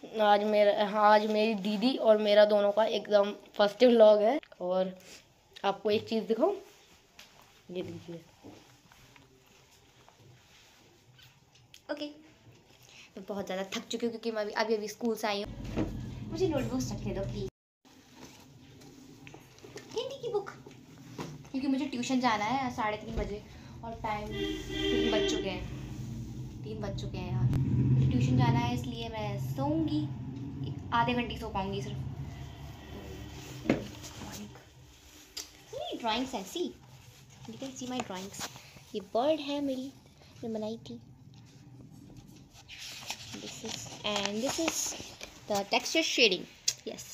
आज मेरी दीदी और मेरा दोनों का एकदम फर्स्ट व्लॉग है। और आपको एक चीज़ दिखाऊं, ये देखिए। ओके, मैं बहुत ज़्यादा थक चुकी हूँ क्योंकि मैं अभी स्कूल से आई हूँ। मुझे नोटबुक्स रखने दो प्लीज़, हिंदी की बुक, क्योंकि मुझे ट्यूशन जाना है 3:30 बजे और टाइम 3 बज चुके हैं यार। मुझे ट्यूशन जाना है इसलिए मैं सोऊंगी, आधे घंटे सो पाऊंगी सिर्फ। ड्राइंग्स ऐसी, you can see my drawings. ये बर्ड है मेरी, मैं बनाई थी। This is the texture shading. Yes,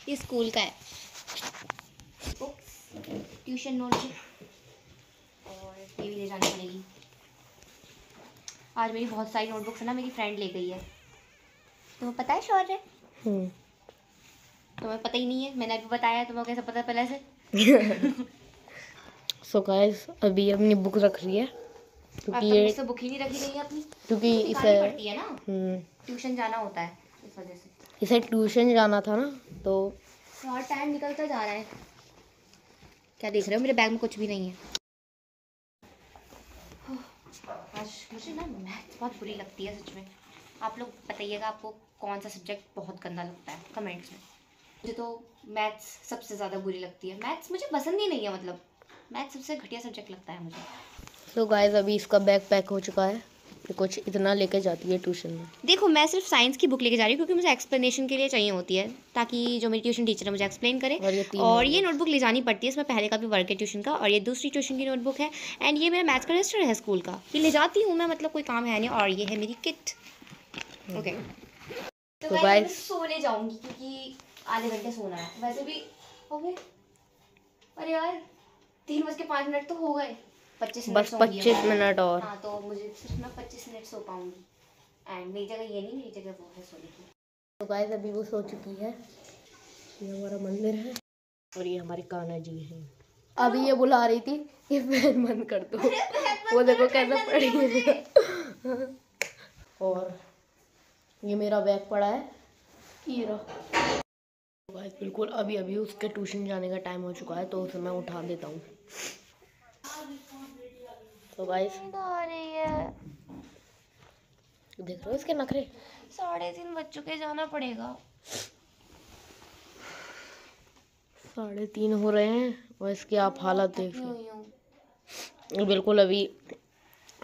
ये स्कूल का है। बुक्स, ट्यूशन नोटबुक, और ये भी ले जानी पड़ेगी। आज मेरी बहुत सारी नोटबुक्स है ना, मेरी फ्रेंड ले गई है। तुम्हें पता है शौर्य? तुम्हें पता ही नहीं है, मैंने अभी बताया, तुम्हें कैसे पता पहले से? सो गाइस, अभी अपनी बुक रख रही है क्योंकि ये बुक ही नहीं रखी गई है अपनी, क्योंकि इसे पड़ती है ना, ट्यूशन जाना होता है, इस वजह से। इसे ट्यूशन जाना था ना, तो यार टाइम निकलता जा रहा है। क्या देख रहे हो, मेरे बैग में कुछ भी नहीं है। आज मुझे ना मैथ्स बहुत बुरी लगती है सच में। आप लोग बताइएगा आपको कौन सा सब्जेक्ट बहुत गंदा लगता है कमेंट्स में। मुझे तो मैथ्स सबसे ज़्यादा बुरी लगती है। मैथ्स मुझे पसंद ही नहीं है, मतलब मैथ्स सबसे घटिया सब्जेक्ट लगता है मुझे। तो गाइस, अभी इसका बैग पैक हो चुका है। ये कुछ इतना लेके जाती है ट्यूशन में। देखो, मैं सिर्फ साइंस की बुक लेके जा रही हूँ क्योंकि मुझे एक्सप्लेनेशन के लिए चाहिए होती है, ताकि जो मेरी ट्यूशन टीचर है मुझे एक्सप्लेन करे। और ये नोटबुक ले जानी पड़ती है, इसमें पहले का भी वर्क है ट्यूशन का, और ये दूसरी ट्यूशन की नोटबुक है। एंड ये मेरा मैथ्स का रजिस्टर है स्कूल का, ये ले जाती हूँ मैं, मतलब कोई काम है नहीं। और ये है मेरी किट। ओके, तो मैं सोने जाऊँगी क्योंकि आधे घंटे सोना है। वैसे भी हो गए, अरे यार 3:05 तो हो गए। 25 मिनट, बस 25 मिनट और। हाँ, तो मुझे सिर्फ ना 25 मिनट सो पाऊंगी। एंड मेरी जगह ये नहीं, मेरी जगह वो है सोने की। तो गाइस, अभी वो सो चुकी है। ये हमारा मंदिर है और ये हमारे कान्हा जी हैं। अभी ये बुला रही थी कि फैन बंद कर दो। वो देखो कैसे पड़ी है। और ये मेरा बैग पड़ा है, ये रहा। गाइस, बिल्कुल अभी अभी उसके ट्यूशन जाने का टाइम हो चुका है, तो उसे मैं उठा देता हूँ। तो गाइस, देख रहे हो इसके नखरे। 3:30 बज चुके, जाना पड़ेगा। 3:30 हो रहे हैं और इसकी आप हालत देख लो। बिल्कुल अभी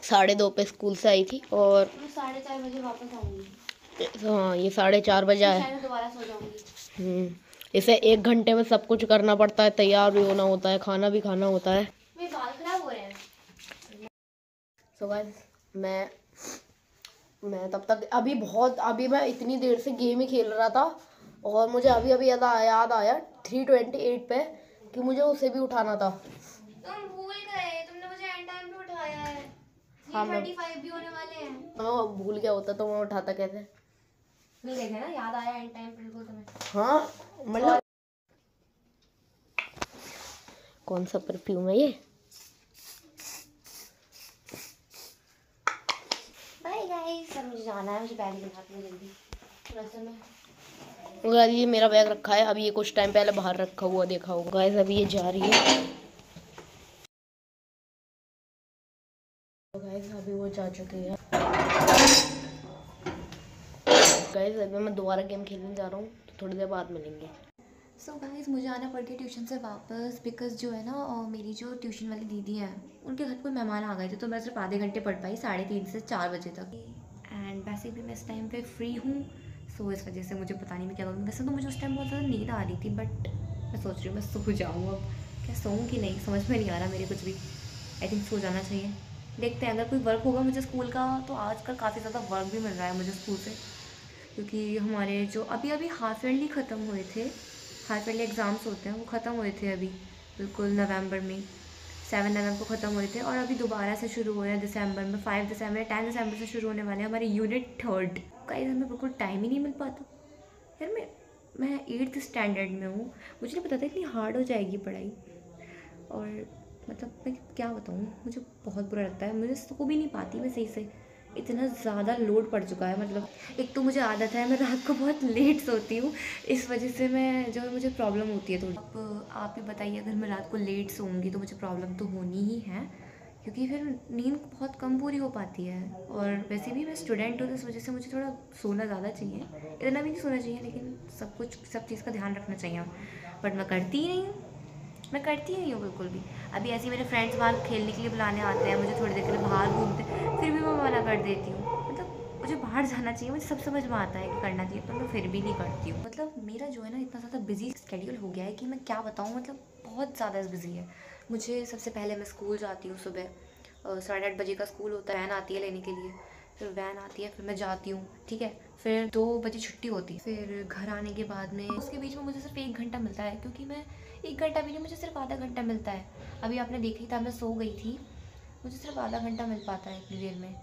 2:30 पे स्कूल से आई थी और 4:30 बजे वापस आऊंगी। हाँ, ये 4:30 बजा है। दोबारा सो जाऊंगी। इसे 1 घंटे में सब कुछ करना पड़ता है, तैयार भी होना होता है, खाना भी खाना होता है। मेरे बाल खराब हो रहे हैं। सो गाइस, मैं तब तक अभी मैं इतनी देर से गेम ही खेल रहा था और मुझे अभी अभी याद आया 3:28 पे कि मुझे उसे भी उठाना था। तुम भूल गए, तुमने मुझे एंड टाइम पे उठाया है। हाँ, 35 भी होने वाले हैं। मैं भूल गया होता तो मैं उठाता कैसे। नहीं देखे ना, याद आया एंड टाइम बिल्कुल तुम्हें। हाँ, मतलब कौन सा परफ्यूम है ये? बाय गाइस, अब मुझे जाना है, मुझे बैग दिखाती हूँ जल्दी। थोड़ा मैं गाइस, ये मेरा बैग रखा है, अभी ये कुछ टाइम पहले बाहर रखा हुआ देखा होगा। गाइस, अभी ये जा रही है। गाइस, अभी वो जा चुकी है। गाइस, अभी मैं दोबारा गेम खेलने जा रहा हूँ, तो थोड़ी देर बाद मिलेंगे। सो गाइस, मुझे आना पड़ गया ट्यूशन से वापस, बिकॉज जो है ना, मेरी जो ट्यूशन वाली दीदी हैं उनके घर कोई मेहमान आ गए थे, तो मैं सिर्फ आधे घंटे पढ़ पाई 3:30 से 4 बजे तक। एंड वैसे भी मैं इस टाइम पे फ्री हूँ, सो इस वजह से मुझे पता नहीं मैं क्या करूँगी। वैसे तो मुझे उस टाइम बहुत ज़्यादा नींद आ रही थी, बट मैं सोच रही हूँ मैं सो जाऊँ। अब क्या सोऊँ कि नहीं, समझ में नहीं आ रहा मेरे कुछ भी। आई थिंक सो जाना चाहिए। देखते हैं, अगर कोई वर्क होगा मुझे स्कूल का, तो आजकल काफ़ी ज़्यादा वर्क भी मिल रहा है मुझे स्कूल से, क्योंकि हमारे जो अभी अभी हाफ ईयरली ख़त्म हुए थे, हाफ ईयरली एग्ज़ाम्स होते हैं, वो ख़त्म हुए थे अभी बिल्कुल नवंबर में। 7 नवंबर को ख़त्म हुए थे और अभी दोबारा से शुरू हो रहे हैं दिसंबर में। 5 दिसंबर 10 दिसंबर से शुरू होने वाले हैं हमारे यूनिट 3। गाइस, हमें बिल्कुल टाइम ही नहीं मिल पाता यार। मैं 8th स्टैंडर्ड में हूँ, मुझे नहीं पता था इतनी हार्ड हो जाएगी पढ़ाई। और मतलब मैं क्या बताऊँ, मुझे बहुत बुरा लगता है, मुझे सो भी नहीं पाती मैं सही से, इतना ज़्यादा लोड पड़ चुका है। मतलब एक तो मुझे आदत है, मैं रात को बहुत लेट सोती हूँ, इस वजह से मैं जो है मुझे प्रॉब्लम होती है थोड़ी। अब आप ही बताइए, अगर मैं रात को लेट सोऊंगी तो मुझे प्रॉब्लम तो होनी ही है, क्योंकि फिर नींद बहुत कम पूरी हो पाती है। और वैसे भी मैं स्टूडेंट हूँ तो इस वजह से मुझे थोड़ा सोना ज़्यादा चाहिए। इतना भी नहीं सोना चाहिए, लेकिन सब चीज़ का ध्यान रखना चाहिए। बट मैं करती ही नहीं हूँ, मैं करती ही नहीं हूँ बिल्कुल भी। अभी ऐसे ही मेरे फ्रेंड्स बाहर खेलने के लिए बुलाने आते हैं, मुझे थोड़ी देर के लिए बाहर घूमते, फिर भी मैं मना कर देती हूँ। मतलब मुझे बाहर जाना चाहिए, मुझे सब समझ में आता है कि करना चाहिए, पर मैं फिर भी नहीं करती हूँ। मतलब मेरा जो है ना इतना ज़्यादा बिजी स्केड्यूल हो गया है कि मैं क्या बताऊँ, मतलब बहुत ज़्यादा बिजी है। मुझे सबसे पहले मैं स्कूल जाती हूँ सुबह, 8:30 बजे का स्कूल होता है, वैन आती है लेने के लिए, फिर वैन आती है, फिर मैं जाती हूँ, ठीक है, फिर 2 बजे छुट्टी होती है। फिर घर आने के बाद में उसके बीच में मुझे सिर्फ 1 घंटा मिलता है, क्योंकि मैं 1 घंटा भी नहीं, मुझे सिर्फ आधा घंटा मिलता है। अभी आपने देखा ही था, मैं सो गई थी, मुझे सिर्फ आधा घंटा मिल पाता है इतनी देर में,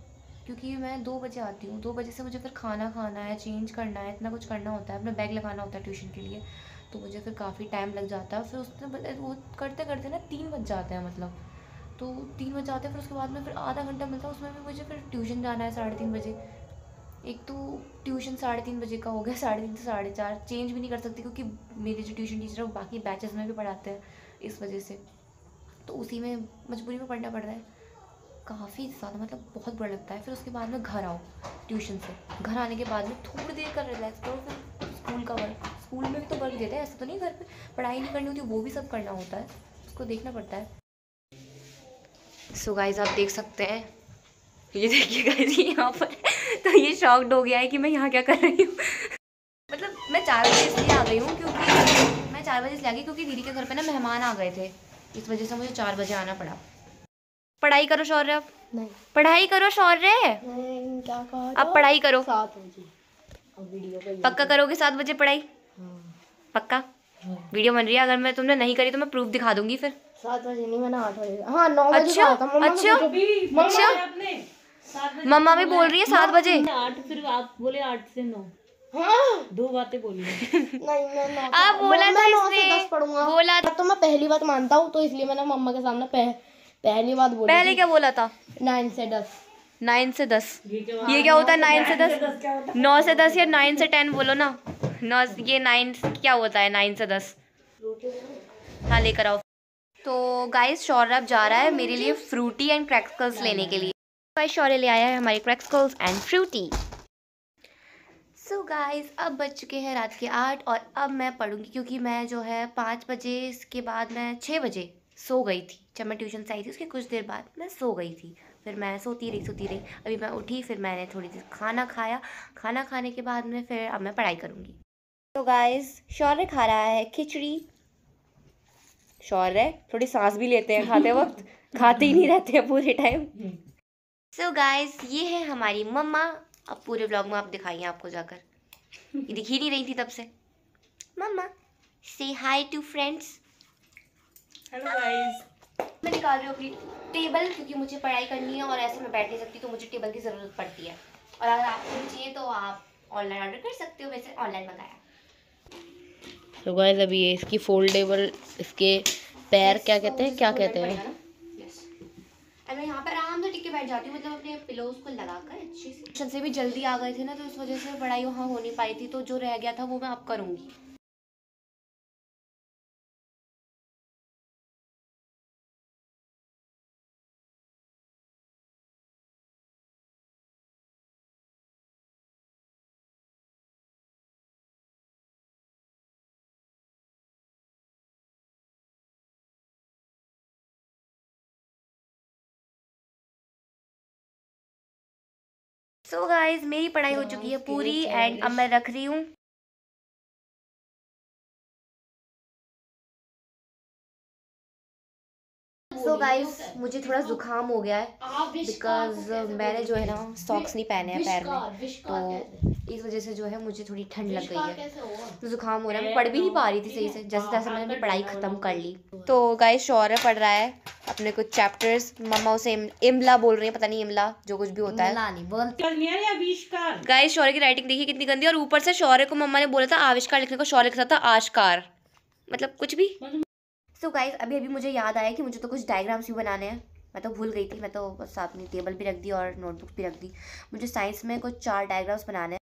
क्योंकि मैं 2 बजे आती हूँ। 2 बजे से मुझे फिर खाना खाना है, चेंज करना है, इतना कुछ करना होता है, अपना बैग लगाना होता है ट्यूशन के लिए, तो मुझे फिर काफ़ी टाइम लग जाता है। फिर उसमें वो करते करते ना 3 बज जाते हैं, मतलब तो 3 बज जाते हैं। फिर उसके बाद में फिर आधा घंटा मिलता है, उसमें भी मुझे फिर ट्यूशन जाना है 3:30 बजे। एक तो ट्यूशन 3:30 बजे का हो गया, 3:30 से 4:30 चेंज भी नहीं कर सकती, क्योंकि मेरे जो ट्यूशन टीचर है वो बाकी बैचेस में भी पढ़ाते हैं, इस वजह से तो उसी में मजबूरी में पढ़ना पड़ रहा है काफ़ी ज़्यादा, मतलब बहुत बुरा लगता है। फिर उसके बाद में घर आओ ट्यूशन से, घर आने के बाद में थोड़ी देर का रिलैक्स करो, फिर स्कूल का वर्क, स्कूल में भी तो वर्क देते हैं, ऐसा तो नहीं घर पे पढ़ाई नहीं करनी होती, वो भी सब करना होता है, उसको देखना पड़ता है। सो गाइस आप देख सकते हैं, ये देखिए गाइस यहाँ पर तो ये शॉक्ड हो गया है कि मैं यहाँ क्या कर रही हूँ। मतलब मैं 4 बजे इसलिए आ गई हूँ, क्योंकि मैं 4 बजे इसलिए आ गई क्योंकि दीदी के घर पे ना मेहमान आ गए थे, इस वजह से मुझे 4 बजे आना पड़ा। पढ़ाई करो शौर्य, अब नहीं पढ़ाई करो शौर्य, नहीं, क्या कहा अब पढ़ाई करो, 7 बजे। अब वीडियो का पक्का करोगे 7 बजे पढ़ाई? हाँ, पक्का? हाँ। वीडियो बन रही है, अगर मैं तुमने नहीं करी तो मैं प्रूफ दिखा दूंगी फिर। 7 बजे नहीं, मैंने 8 बजे, हाँ 9 बजे अच्छा, कहा था। मम्मा अच्छा, मम्मा मम्मा भी बोल रही है 7 बजे। 8, फिर आप बोले 8 से 9, हाँ 2 बातें बोली हैं। नहीं, मैं 9 आप बोला था 9 से इसने, 10 पढ़ूंगा। बोला था। तो मैं पहली बात मानता हूँ, तो इसलिए मैंने मम्मा के सामने पहली बात बोली पहले थी। क्या बोला था? 9 से 10। 9 से 10 ये क्या होता है? 9 से 10 9 से 10 या 9 से 10 बोलो ना। 9 ये 9 क्या होता है? 9 से 10 हाँ लेकर आओ। तो गाइस शौर्य अब जा रहा है मेरे लिए फ्रूटी एंड क्रैकर्स लेने के लिए। गाइस शौर्य ले आया है हमारे crackers and Frooti. So guys अब बज चुके हैं रात के 8 और अब मैं पढ़ूंगी, क्योंकि मैं जो है 5 बजे के बाद मैं 6 बजे सो गई थी। जब मैं ट्यूशन से आई थी उसके कुछ देर बाद मैं सो गई थी, फिर मैं सोती रही। अभी मैं उठी, फिर मैंने थोड़ी देर खाना खाया, खाना खाने के बाद में फिर अब मैं पढ़ाई करूँगी। तो गाइस शौर्य खा रहा है खिचड़ी। शौर्य थोड़ी सांस भी लेते हैं खाते वक्त, खाते ही नहीं रहते हैं पूरे टाइम। सो गाइस ये है हमारी मम्मा। अब पूरे व्लॉग में आप दिखाइए आपको जाकर, ये दिख ही नहीं रही थी तब से। मम्मा से हाय टू फ्रेंड्स। Hello guys. मैं निकाल रही हूँ अपनी टेबल, क्योंकि मुझे पढ़ाई करनी है और ऐसे मैं बैठ नहीं सकती, तो मुझे टेबल की ज़रूरत पड़ती है। और अगर आपको भी चाहिए तो आप ऑनलाइन ऑर्डर कर सकते हो, वैसे ऑनलाइन मंगाया। तो गाइस अभी ये इसकी फोल्डेबल, इसके पैर क्या कहते हैं, क्या कहते हैं, मैं यहाँ पर आराम से टिक के बैठ जाती हूँ, मतलब अपने पिलोज को लगाकर अच्छे से। ट्यूशन से भी जल्दी आ गए थे ना, तो उस वजह से पढ़ाई वहाँ हो नहीं पाई थी, तो जो रह गया था वो मैं अब करूँगी। सो गाइज मेरी पढ़ाई हो चुकी है पूरी एंड अब मैं रख रही हूँ। सो गाइज मुझे थोड़ा जुकाम हो गया है, बिकॉज मैंने जो है ना सॉक्स नहीं पहने हैं पैर में, तो इस वजह से जो है मुझे थोड़ी ठंड लग गई है, तो जुकाम हो रहा है। मैं पढ़ भी नहीं पा रही थी सही से, जैसे तैसे मैंने अपनी पढ़ाई ख़त्म कर ली। तो गाइज शौर्य पढ़ रहा है अपने कुछ चैप्टर्स, मम्मा उसे इमला बोल रही है, पता नहीं इमला जो कुछ भी होता है। गाइज शौर्य की राइटिंग देखिए कितनी गंदी, और ऊपर से शौर्य को मम्मा ने बोला था आविष्कार लिखने को, शौर्य लिखा था आशकार, मतलब कुछ भी। सो गाइज अभी मुझे याद आया कि मुझे तो कुछ डायग्राम्स भी बनाने हैं, मैं तो भूल गई थी, मैं तो बस अपनी टेबल भी रख दी और नोटबुक भी रख दी। मुझे साइंस में कुछ 4 डायग्राम्स बनाने हैं।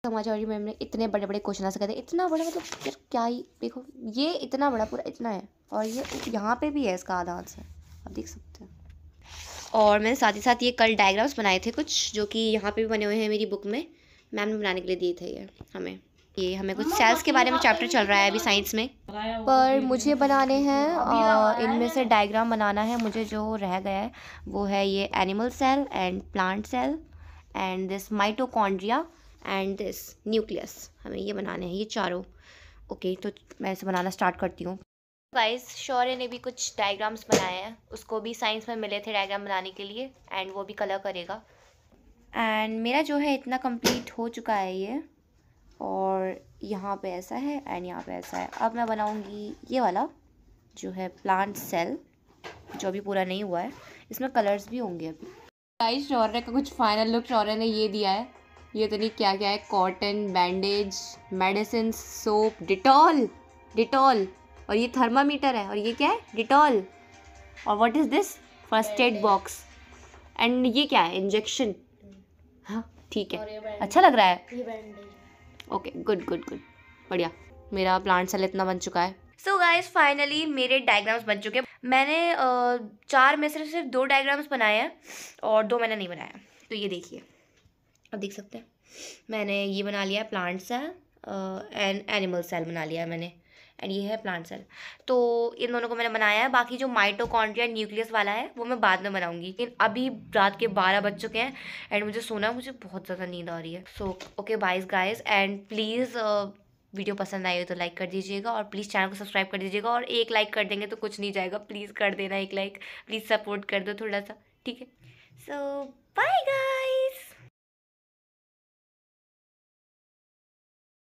समाचार मैम ने इतने बड़े बड़े क्वेश्चन आंसर कर दिए, इतना बड़ा मतलब यार क्या ही, देखो ये इतना बड़ा पूरा इतना है और ये यहाँ पे भी है इसका आधा आंसर, आप देख सकते हैं। और मैंने साथ ही साथ ये कल डायग्राम्स बनाए थे कुछ, जो कि यहाँ पे भी बने हुए हैं मेरी बुक में, मैम ने बनाने के लिए दिए थे ये हमें कुछ सेल्स के बारे में चैप्टर चल रहा है अभी साइंस में, पर मुझे बनाने हैं इनमें से डायग्राम बनाना है मुझे। जो रह गया है वो है ये animal cell and plant cell and this mitochondria and this nucleus, हमें ये बनाने हैं ये चारों। ओके, तो मैं इसे बनाना स्टार्ट करती हूँ। गाइस, शौर्य ने भी कुछ डायग्राम्स बनाए हैं, उसको भी साइंस में मिले थे डायग्राम बनाने के लिए एंड वो भी कलर करेगा। एंड मेरा जो है इतना कंप्लीट हो चुका है ये, और यहाँ पे ऐसा है एंड यहाँ पे ऐसा है। अब मैं बनाऊँगी ये वाला जो है प्लांट सेल, जो अभी पूरा नहीं हुआ है, इसमें कलर्स भी होंगे अभी। गाइस, शौर्य का कुछ फाइनल लुक शौर्य ने ये दिया है, ये तो नहीं क्या क्या है, cotton, bandage, medicine, soap, Dettol, और ये थर्मामीटर है, और ये क्या है, डिटॉल, और what is this, first aid box, and ये क्या है, इंजेक्शन। हाँ ठीक है, अच्छा लग रहा है। ओके, गुड, बढ़िया। मेरा प्लांट सेल इतना बन चुका है। सो गाइस, फाइनली मेरे डायग्राम्स बन चुके हैं। मैंने 4 में से सिर्फ 2 डायग्राम्स बनाए हैं और 2 मैंने नहीं बनाया। तो ये देखिए, अब देख सकते हैं मैंने ये बना लिया है plant cell and animal cell बना लिया है मैंने, एंड ये है प्लांट सेल। तो इन दोनों को मैंने बनाया है। बाकी जो माइटोकॉन्ड्रिया न्यूक्लियस वाला है वो मैं बाद में बनाऊंगी। लेकिन अभी रात के 12 बज चुके हैं एंड मुझे सोना, मुझे बहुत ज़्यादा नींद आ रही है। So okay bye guys, and please video पसंद आई हो तो लाइक कर दीजिएगा और प्लीज़ चैनल को सब्सक्राइब कर दीजिएगा। और एक लाइक कर देंगे तो कुछ नहीं जाएगा, प्लीज़ कर देना एक लाइक, प्लीज़ सपोर्ट कर दो थोड़ा सा, ठीक है। सो बाय गाइस।